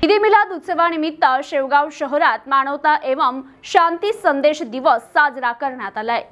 ईद मिलाद उत्सवानिमित्त शेवगाव शहरात मानवता एवं शांती संदेश दिवस साजरा करण्यात आलाय।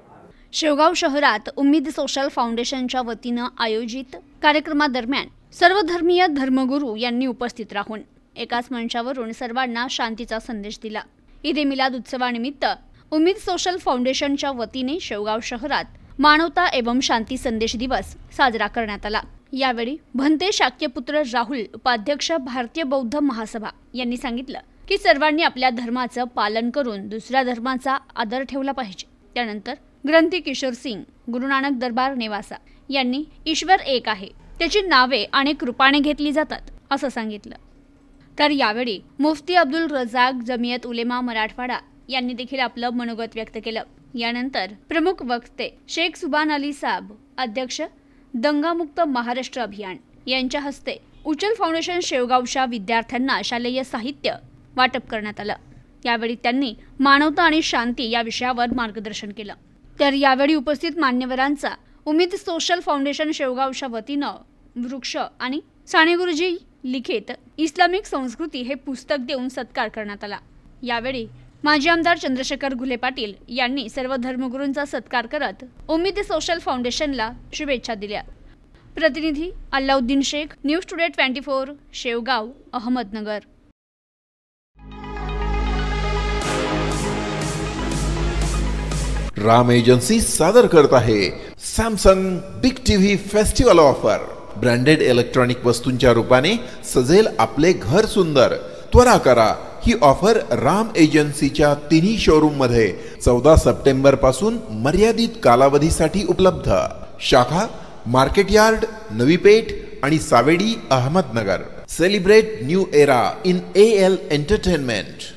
शेवगाव शहरात उम्मीद सोशल फाउंडेशनच्या वतीने आयोजित कार्यक्रमादरम्यान सर्वधर्मीय धर्मगुरू यांनी उपस्थित राहून एकाच मंचावरून सर्वांना शांतीचा संदेश दिला। ईद मिलाद उत्सवानिमित्त उम्मीद सोशल फाउंडेशनच्या वतीने शेवगाव शहरात मानवता एवं शांती संदेश दिवस साजरा करण्यात आला। यावेळी भंते शाक्यपुत्र राहुल उपाध्यक्ष भारतीय बौद्ध महासभा यांनी सांगितलं की सर्वांनी आपल्या धर्माचं पालन करून दुसऱ्या धर्माचा आदर ठेवला पाहिजे। त्यानंतर ग्रंथी किशोर सिंग गुरु नानक दरबार नेवासा यांनी ईश्वर एक आहे, त्याची नावे अनेक रूपाने घेतली जातात असं सांगितलं। तर यावेळी मुफ्ती अब्दुल रजाक जमियत उलेमा मराठवाडा यांनी देखील आपलं मनोगत व्यक्त केलं। यानंतर प्रमुख वक्ते शेख सुबान अली साहब अध्यक्ष दंगामुक्त महाराष्ट्र अभियान यांच्या हस्ते उचल फाउंडेशन शेवगावच्या विद्यार्थ्यांना शालेय साहित्य वाटप करण्यात आलं। यावेळी त्यांनी मानवता आणि शांती या विषयावर मार्गदर्शन केलं। तर यावेळी उपस्थित मान्यवरांचा उम्मीद सोशल फाउंडेशन शेवगावच्या वतीनं वृक्ष आणि साने गुरुजी लिखित इस्लामिक संस्कृती हे पुस्तक देऊन सत्कार करण्यात आला। यावेळी माजी आमदार चंद्रशेखर घुले पाटील यांनी सर्व धर्मगुरूंचा सत्कार करत उम्मीद सोशल फाउंडेशनला शुभेच्छा दिल्या। प्रतिनिधी Allauddin Shaikh, news today 24, Shevgaon, Ahmednagar. Ram agency सादर करत आहे Samsung big TV festival offer. Branded electronic वस्तूंच्या रूपाने सजेल आपले घर सुंदर। त्वरा करा, ही ऑफर राम एजन्सीच्या तिन्ही शोरूम मध्ये 14 सप्टेंबर पासून मर्यादित कालावधीसाठी उपलब्ध। शाखा मार्केट यार्ड, नवी पेठ आणि Savedi, Ahmednagar. Celebrate new era in AL entertainment.